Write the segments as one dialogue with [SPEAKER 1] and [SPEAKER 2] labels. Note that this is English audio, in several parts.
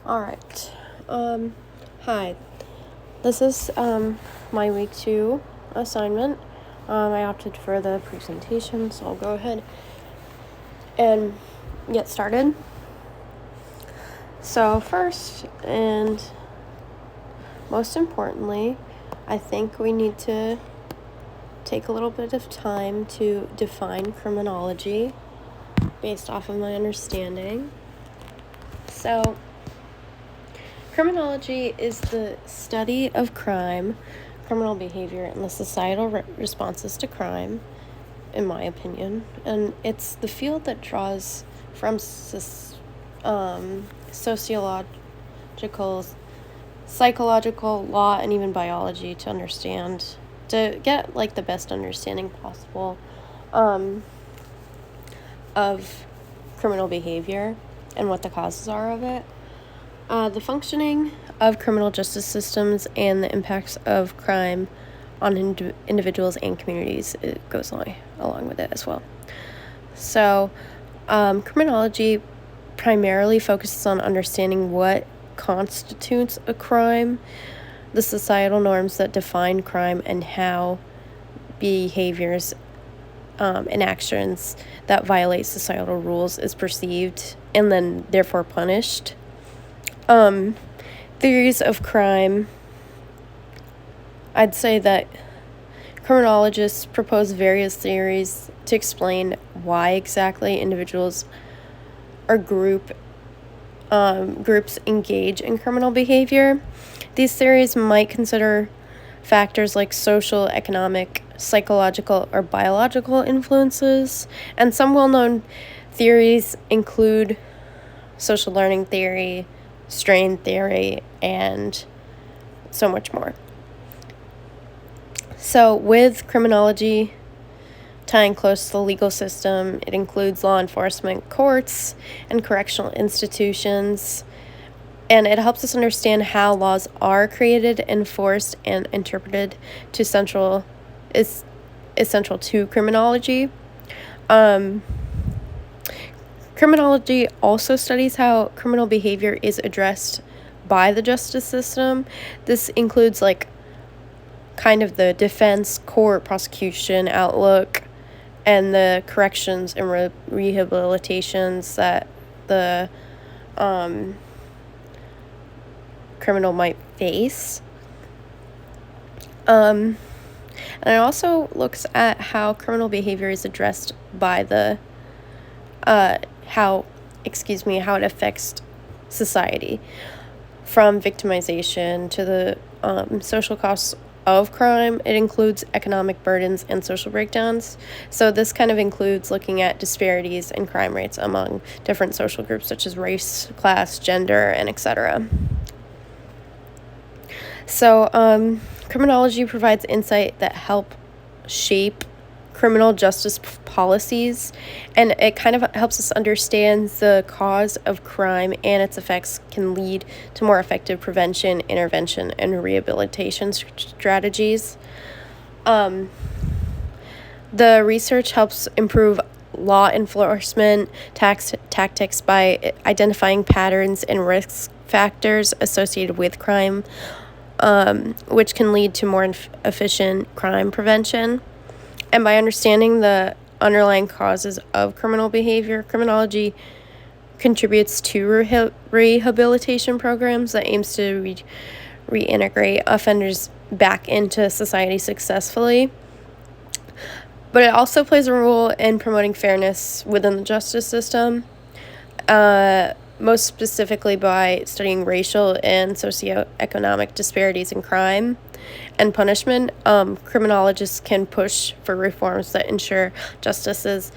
[SPEAKER 1] All right. Hi. This is my week 2 assignment. I opted for the presentation, so I'll go ahead and get started. So first and most importantly, I think we need to take a little bit of time to define criminology based off of my understanding. So criminology is the study of crime, criminal behavior, and the societal responses to crime, in my opinion. And it's the field that draws from sociological, psychological, law, and even biology to get like the best understanding possible of criminal behavior and what the causes are of it. The functioning of criminal justice systems and the impacts of crime on individuals and communities, it goes along with it as well. So, criminology primarily focuses on understanding what constitutes a crime, the societal norms that define crime, and how behaviors and actions that violate societal rules is perceived and then therefore punished. Theories of crime. I'd say that criminologists propose various theories to explain why exactly individuals or groups engage in criminal behavior. These theories might consider factors like social, economic, psychological, or biological influences, and some well-known theories include social learning theory, strain theory, and so much more. So with criminology tying close to the legal system, it includes law enforcement, courts, and correctional institutions, and it helps us understand how laws are created, enforced, and interpreted is essential to criminology. Criminology also studies how criminal behavior is addressed by the justice system. This includes kind of the defense, court, prosecution outlook, and the corrections and rehabilitations that the criminal might face. And it also looks at how criminal behavior is addressed by how it affects society, from victimization to the social costs of crime. It includes economic burdens and social breakdowns. So this kind of includes looking at disparities in crime rates among different social groups such as race, class, gender, and etc. So criminology provides insight that help shape criminal justice policies, and it kind of helps us understand the cause of crime and its effects can lead to more effective prevention, intervention, and rehabilitation strategies. The research helps improve law enforcement tactics by identifying patterns and risk factors associated with crime, which can lead to more efficient crime prevention. And by understanding the underlying causes of criminal behavior, criminology contributes to rehabilitation programs that aims to reintegrate offenders back into society successfully. But it also plays a role in promoting fairness within the justice system, most specifically by studying racial and socioeconomic disparities in crime and punishment. Criminologists can push for reforms that ensure justice is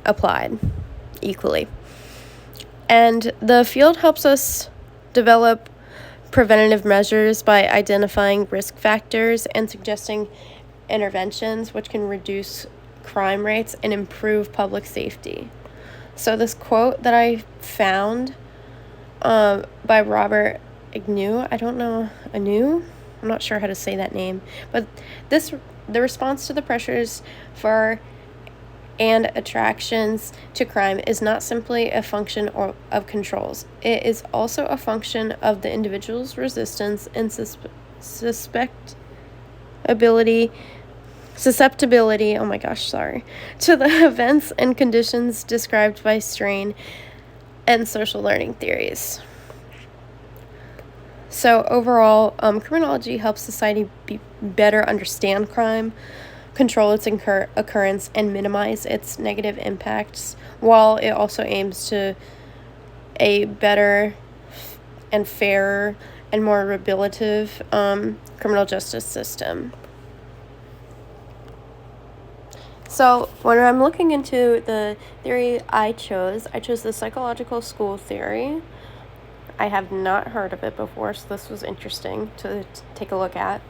[SPEAKER 1] applied equally. And the field helps us develop preventative measures by identifying risk factors and suggesting interventions which can reduce crime rates and improve public safety. So this quote that I found by Robert Agnew, I'm not sure how to say that name, but the response to the pressures for and attractions to crime is not simply a function of controls. It is also a function of the individual's resistance and susceptibility, to the events and conditions described by strain and social learning theories. So overall, criminology helps society better understand crime, control its occurrence, and minimize its negative impacts, while it also aims to a better and fairer and more rehabilitative criminal justice system. So when I'm looking into the theory I chose the psychological school theory. I have not heard of it before, so this was interesting to take a look at.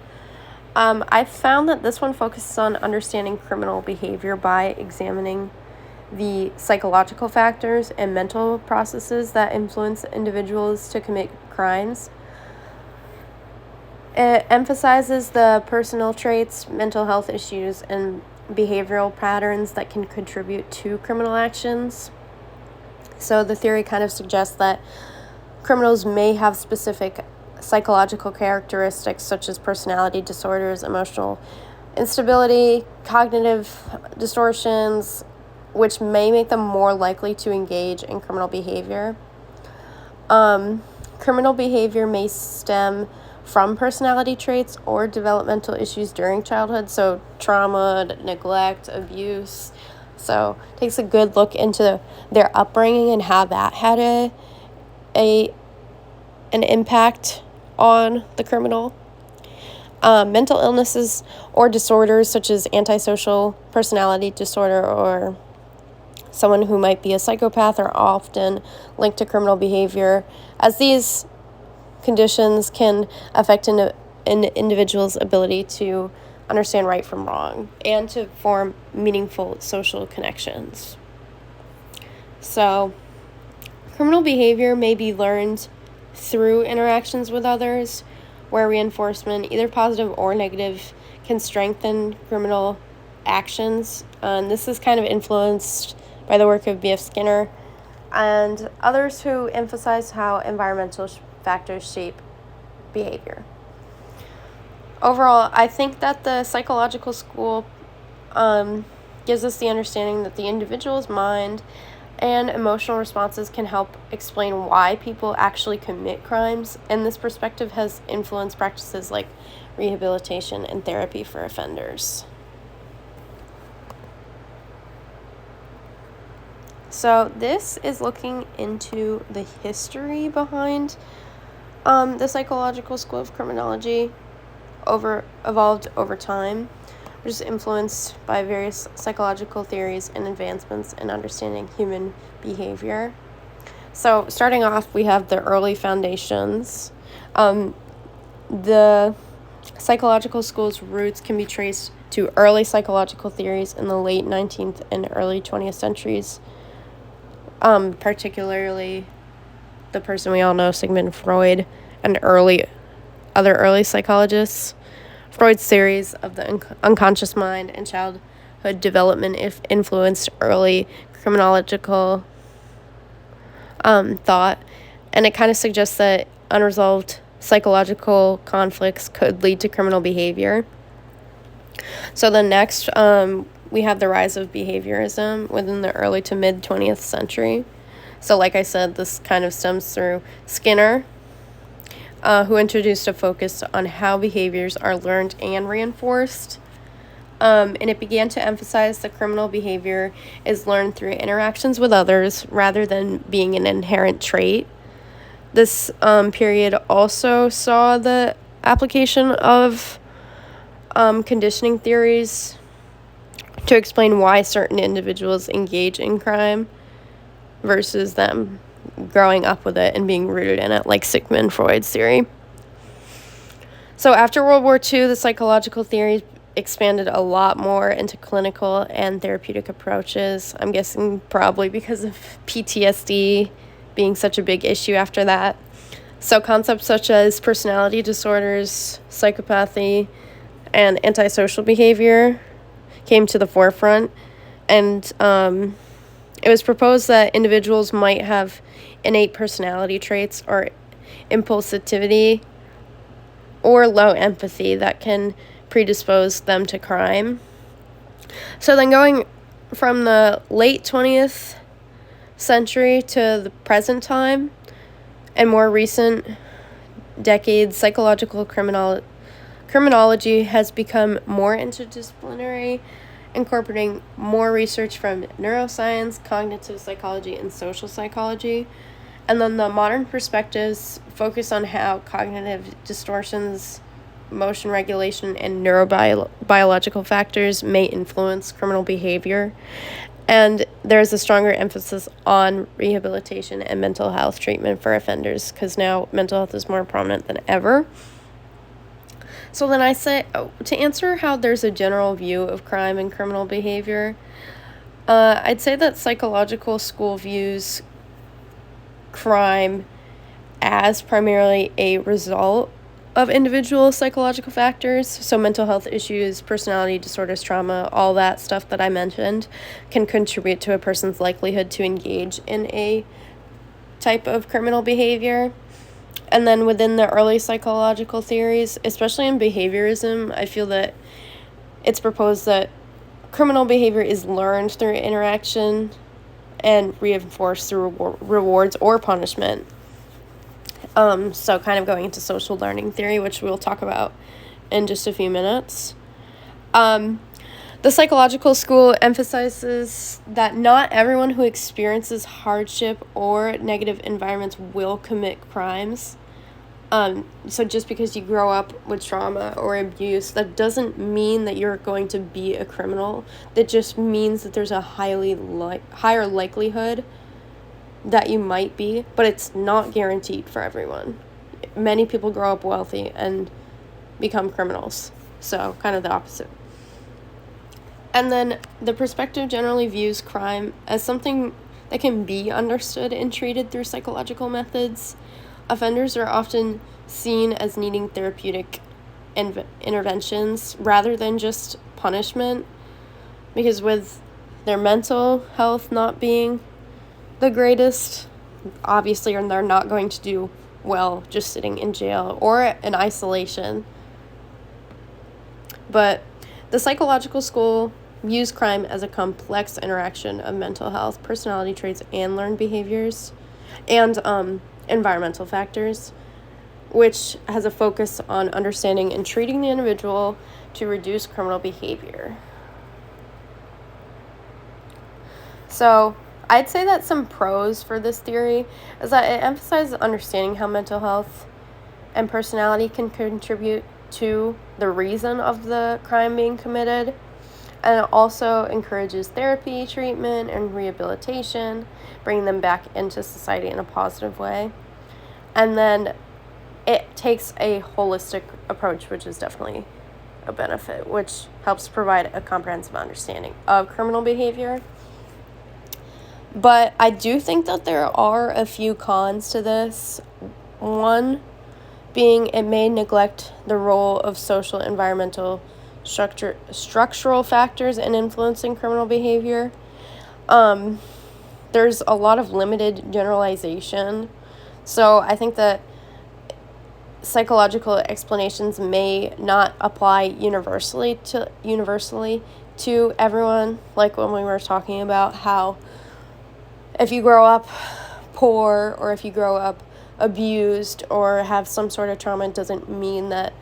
[SPEAKER 1] I found that this one focuses on understanding criminal behavior by examining the psychological factors and mental processes that influence individuals to commit crimes. It emphasizes the personal traits, mental health issues, and behavioral patterns that can contribute to criminal actions. So the theory kind of suggests that criminals may have specific psychological characteristics such as personality disorders, emotional instability, cognitive distortions, which may make them more likely to engage in criminal behavior. Criminal behavior may stem from personality traits or developmental issues during childhood, so trauma, neglect, abuse. So it takes a good look into their upbringing and how that had an impact on the criminal. Mental illnesses or disorders such as antisocial personality disorder or someone who might be a psychopath are often linked to criminal behavior, as these conditions can affect an individual's ability to understand right from wrong and to form meaningful social connections. So, criminal behavior may be learned through interactions with others, where reinforcement, either positive or negative, can strengthen criminal actions. And this is kind of influenced by the work of B.F. Skinner and others who emphasize how environmental factors shape behavior. Overall, I think that the psychological school gives us the understanding that the individual's mind and emotional responses can help explain why people actually commit crimes, and this perspective has influenced practices like rehabilitation and therapy for offenders. So this is looking into the history behind the psychological school of criminology evolved over time, which is influenced by various psychological theories and advancements in understanding human behavior. So starting off, we have the early foundations. The psychological school's roots can be traced to early psychological theories in the late 19th and early 20th centuries, particularly the person we all know, Sigmund Freud, and other early psychologists. Freud's theories of the unconscious mind and childhood development influenced early criminological thought, and it kind of suggests that unresolved psychological conflicts could lead to criminal behavior. So then next, we have the rise of behaviorism within the early to mid 20th century. So like I said, this kind of stems through Skinner, who introduced a focus on how behaviors are learned and reinforced. And it began to emphasize that criminal behavior is learned through interactions with others rather than being an inherent trait. This period also saw the application of conditioning theories to explain why certain individuals engage in crime versus them growing up with it and being rooted in it, like Sigmund Freud's theory. So after World War II, the psychological theories expanded a lot more into clinical and therapeutic approaches. I'm guessing probably because of PTSD being such a big issue after that. So concepts such as personality disorders, psychopathy, and antisocial behavior came to the forefront, And it was proposed that individuals might have innate personality traits or impulsivity or low empathy that can predispose them to crime. So then going from the late 20th century to the present time and more recent decades, psychological criminology has become more interdisciplinary, incorporating more research from neuroscience, cognitive psychology, and social psychology. And then the modern perspectives focus on how cognitive distortions, emotion regulation, and neurobiological factors may influence criminal behavior. And there's a stronger emphasis on rehabilitation and mental health treatment for offenders because now mental health is more prominent than ever. So then I say, to answer how there's a general view of crime and criminal behavior, I'd say that psychological school views crime as primarily a result of individual psychological factors. So mental health issues, personality disorders, trauma, all that stuff that I mentioned can contribute to a person's likelihood to engage in a type of criminal behavior. And then within the early psychological theories, especially in behaviorism, I feel that it's proposed that criminal behavior is learned through interaction and reinforced through rewards or punishment. So kind of going into social learning theory, which we'll talk about in just a few minutes. The psychological school emphasizes that not everyone who experiences hardship or negative environments will commit crimes. So just because you grow up with trauma or abuse, that doesn't mean that you're going to be a criminal. That just means that there's a higher likelihood that you might be, but it's not guaranteed for everyone. Many people grow up wealthy and become criminals, so kind of the opposite. And then the perspective generally views crime as something that can be understood and treated through psychological methods. Offenders are often seen as needing therapeutic interventions rather than just punishment, because with their mental health not being the greatest, obviously, and they're not going to do well just sitting in jail or in isolation. But the psychological school views crime as a complex interaction of mental health, personality traits, and learned behaviors, and environmental factors, which has a focus on understanding and treating the individual to reduce criminal behavior. So I'd say that some pros for this theory is that it emphasizes understanding how mental health and personality can contribute to the reason of the crime being committed. And it also encourages therapy, treatment, and rehabilitation, bringing them back into society in a positive way. And then it takes a holistic approach, which is definitely a benefit, which helps provide a comprehensive understanding of criminal behavior. But I do think that there are a few cons to this. One being it may neglect the role of social, environmental, structural factors in influencing criminal behavior. There's a lot of limited generalization. So I think that psychological explanations may not apply universally to everyone. Like when we were talking about how if you grow up poor or if you grow up abused or have some sort of trauma, it doesn't mean that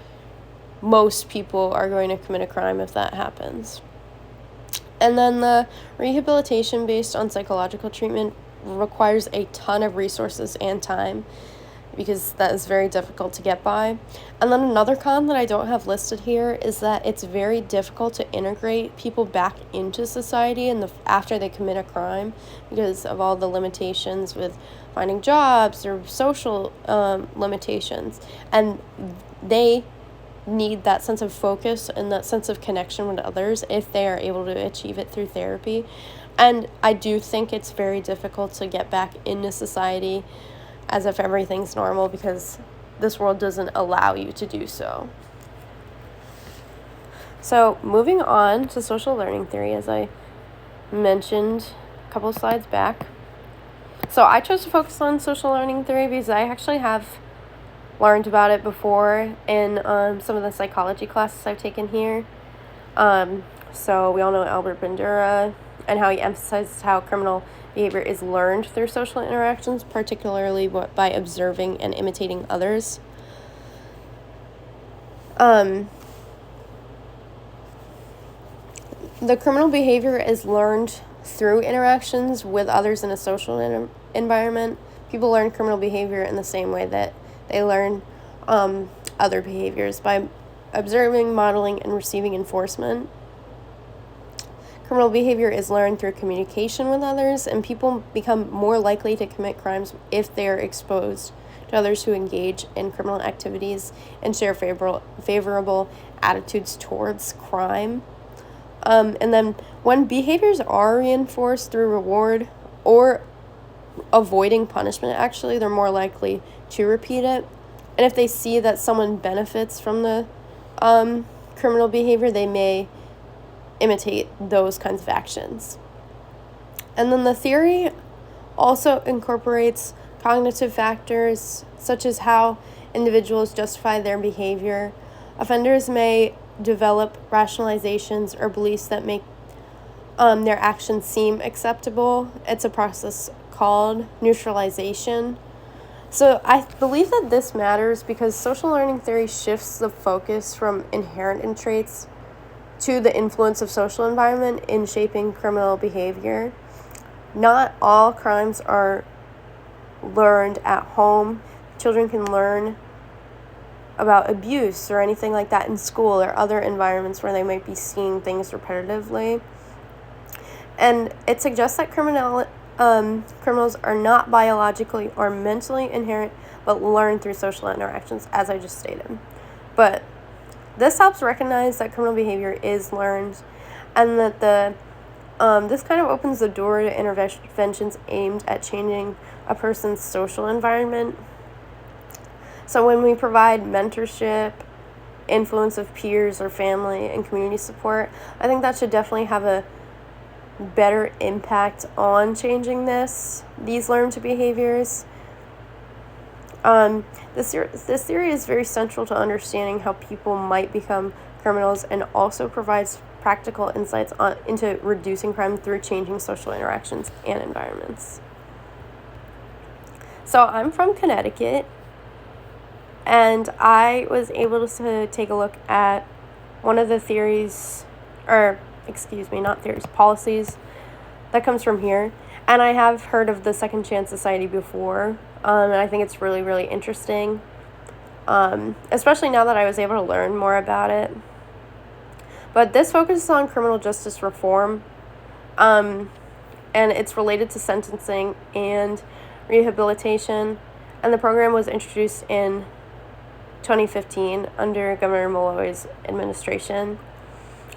[SPEAKER 1] most people are going to commit a crime if that happens. And then the rehabilitation based on psychological treatment requires a ton of resources and time, because that is very difficult to get by. And then another con that I don't have listed here is that it's very difficult to integrate people back into society after they commit a crime, because of all the limitations with finding jobs or social limitations. And they need that sense of focus and that sense of connection with others if they are able to achieve it through therapy. And I do think it's very difficult to get back into society as if everything's normal, because this world doesn't allow you to do so. So moving on to social learning theory, as I mentioned a couple slides back. So I chose to focus on social learning theory because I actually have learned about it before in some of the psychology classes I've taken here. So we all know Albert Bandura and how he emphasizes how criminal behavior is learned through social interactions, particularly by observing and imitating others. The criminal behavior is learned through interactions with others in a social environment. People learn criminal behavior in the same way that they learn other behaviors, by observing, modeling, and receiving enforcement. Criminal behavior is learned through communication with others, and people become more likely to commit crimes if they are exposed to others who engage in criminal activities and share favorable attitudes towards crime. And then when behaviors are reinforced through reward or avoiding punishment, actually, they're more likely to repeat it. And if they see that someone benefits from the criminal behavior, they may imitate those kinds of actions. And then the theory also incorporates cognitive factors such as how individuals justify their behavior. Offenders may develop rationalizations or beliefs that make their actions seem acceptable. It's a process called neutralization. So I believe that this matters because social learning theory shifts the focus from inherent traits to the influence of social environment in shaping criminal behavior. Not all crimes are learned at home. Children can learn about abuse or anything like that in school or other environments where they might be seeing things repetitively. And it suggests that criminals are not biologically or mentally inherent, but learned through social interactions, as I just stated. But this helps recognize that criminal behavior is learned, and that this kind of opens the door to interventions aimed at changing a person's social environment. So when we provide mentorship, influence of peers or family, and community support, I think that should definitely have a better impact on changing these learned behaviors. This theory is very central to understanding how people might become criminals, and also provides practical insights into reducing crime through changing social interactions and environments. So I'm from Connecticut, and I was able to take a look at one of the policies that comes from here. And I have heard of the Second Chance Society before, and I think it's really, really interesting, especially now that I was able to learn more about it. But this focuses on criminal justice reform, and it's related to sentencing and rehabilitation, and the program was introduced in 2015 under Governor Malloy's administration.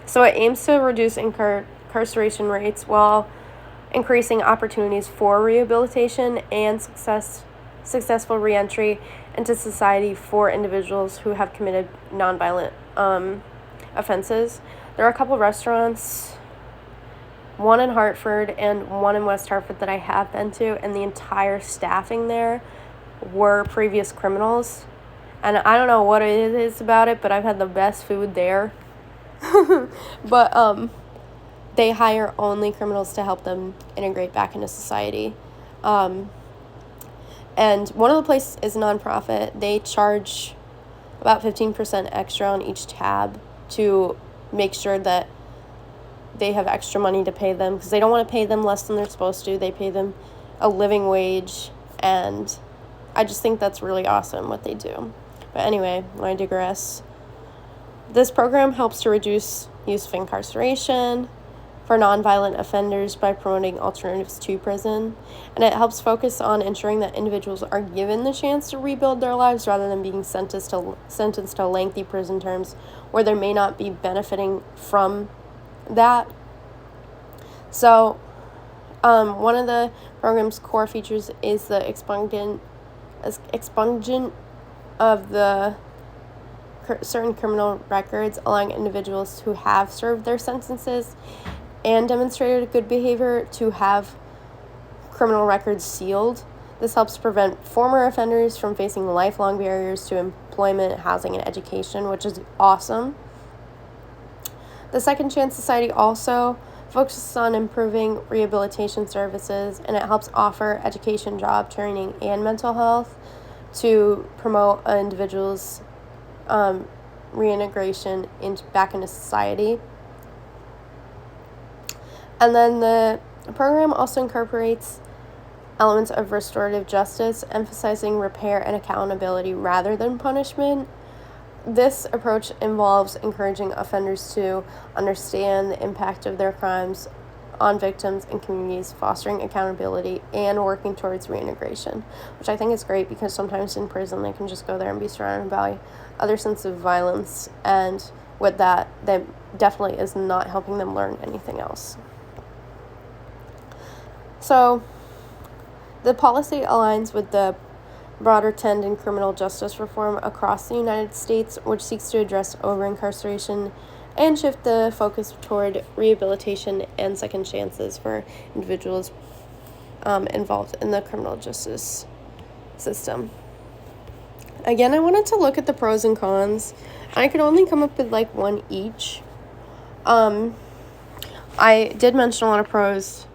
[SPEAKER 1] So it aims to reduce incarceration rates while increasing opportunities for rehabilitation and successful reentry into society for individuals who have committed nonviolent offenses. There are a couple restaurants, one in Hartford and one in West Hartford, that I have been to, and the entire staffing there were previous criminals. And I don't know what it is about it, but I've had the best food there. But they hire only criminals to help them integrate back into society. And one of the places is a nonprofit. They charge about 15% extra on each tab to make sure that they have extra money to pay them, because they don't want to pay them less than they're supposed to. They pay them a living wage, and I just think that's really awesome what they do. But anyway, I digress. This program helps to reduce use of incarceration for nonviolent offenders by promoting alternatives to prison, and it helps focus on ensuring that individuals are given the chance to rebuild their lives rather than being sentenced to lengthy prison terms where they may not be benefiting from that. So one of the program's core features is the expungement of the certain criminal records, allowing individuals who have served their sentences and demonstrated good behavior to have criminal records sealed. This helps prevent former offenders from facing lifelong barriers to employment, housing, and education, which is awesome. The Second Chance Society also focuses on improving rehabilitation services, and it helps offer education, job training, and mental health to promote an individual's reintegration back into society. And then the program also incorporates elements of restorative justice, emphasizing repair and accountability rather than punishment. This approach involves encouraging offenders to understand the impact of their crimes on victims and communities, fostering accountability, and working towards reintegration, which I think is great because sometimes in prison they can just go there and be surrounded by other senses of violence, and with that definitely is not helping them learn anything else. So the policy aligns with the broader trend in criminal justice reform across the United States, which seeks to address over-incarceration and shift the focus toward rehabilitation and second chances for individuals involved in the criminal justice system. Again, I wanted to look at the pros and cons. I could only come up with like one each. I did mention a lot of pros,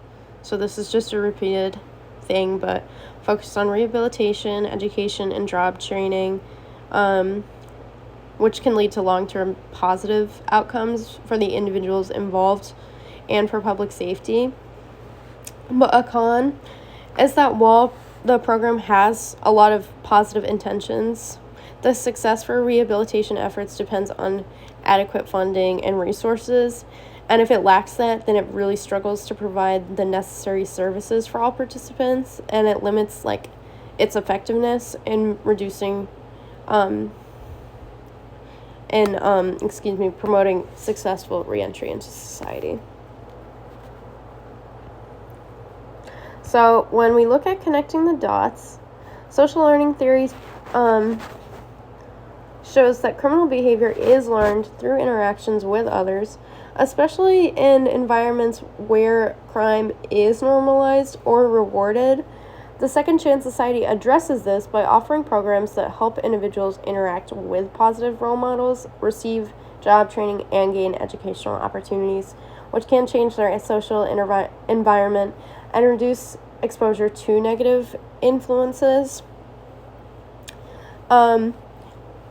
[SPEAKER 1] so this is just a repeated thing, but focus on rehabilitation, education, and job training, which can lead to long-term positive outcomes for the individuals involved and for public safety. But a con is that while the program has a lot of positive intentions, the success for rehabilitation efforts depends on adequate funding and resources. And if it lacks that, then it really struggles to provide the necessary services for all participants, and it limits its effectiveness in reducing promoting successful reentry into society. So when we look at connecting the dots, social learning theory shows that criminal behavior is learned through interactions with others, especially in environments where crime is normalized or rewarded. The Second Chance Society addresses this by offering programs that help individuals interact with positive role models, receive job training, and gain educational opportunities, which can change their social environment and reduce exposure to negative influences.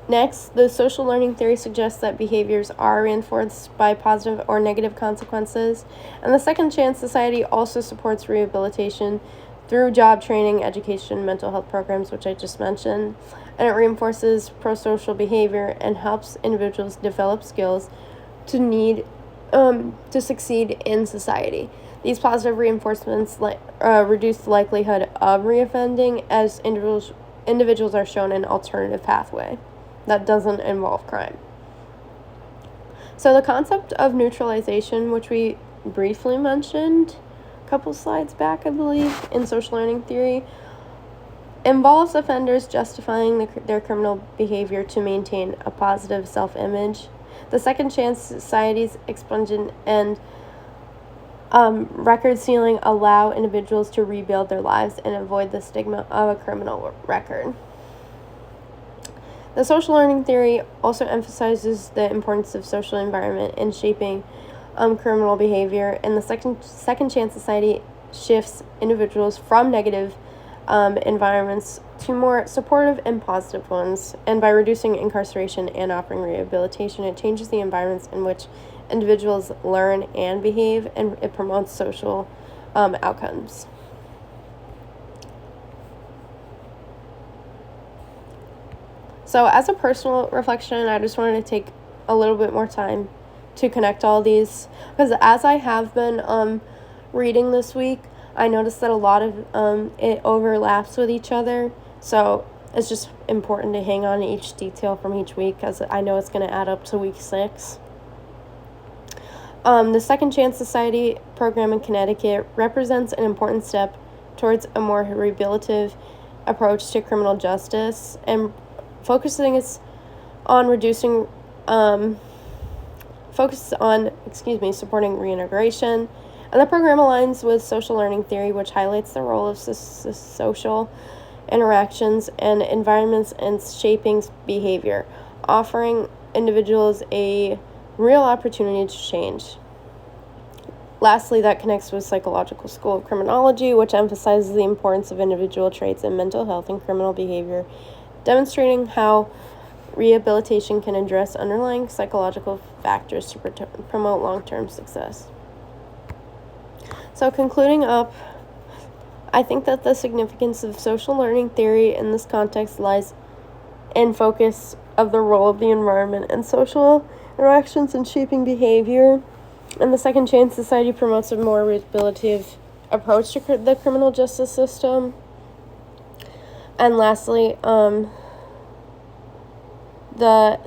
[SPEAKER 1] Next, the social learning theory suggests that behaviors are reinforced by positive or negative consequences, and the Second Chance Society also supports rehabilitation through job training, education, mental health programs, which I just mentioned, and it reinforces pro-social behavior and helps individuals develop skills to succeed in society. These positive reinforcements reduce the likelihood of reoffending as individuals are shown an alternative pathway that doesn't involve crime. So the concept of neutralization, which we briefly mentioned a couple slides back, I believe, in social learning theory, involves offenders justifying their criminal behavior to maintain a positive self-image. The Second Chance Society's expungement and record sealing allow individuals to rebuild their lives and avoid the stigma of a criminal record. The social learning theory also emphasizes the importance of social environment in shaping criminal behavior, and the Second Chance Society shifts individuals from negative environments to more supportive and positive ones, and by reducing incarceration and offering rehabilitation, it changes the environments in which individuals learn and behave, and it promotes social outcomes. So as a personal reflection, I just wanted to take a little bit more time to connect all these, because as I have been reading this week, I noticed that a lot of it overlaps with each other, so it's just important to hang on to each detail from each week, because I know it's going to add up to week 6. The Second Chance Society program in Connecticut represents an important step towards a more rehabilitative approach to criminal justice, and focusing on reducing focuses on, supporting reintegration. And the program aligns with social learning theory, which highlights the role of social interactions and environments in shaping behavior, offering individuals a real opportunity to change. Lastly, that connects with Psychological School of Criminology, which emphasizes the importance of individual traits in mental health and criminal behavior, demonstrating how rehabilitation can address underlying psychological factors to promote long-term success. So concluding up, I think that the significance of social learning theory in this context lies in focus of the role of the environment and social interactions in shaping behavior. And the Second Chance Society promotes a more rehabilitative approach to the criminal justice system. And lastly,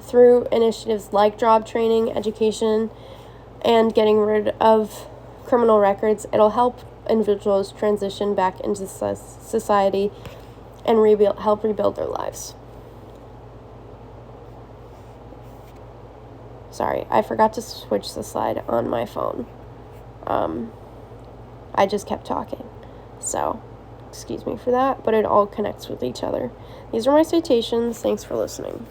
[SPEAKER 1] through initiatives like job training, education, and getting rid of criminal records, it'll help individuals transition back into society and help rebuild their lives. Sorry, I forgot to switch the slide on my phone. I just kept talking. So, excuse me for that, but it all connects with each other. These are my citations. Thanks for listening.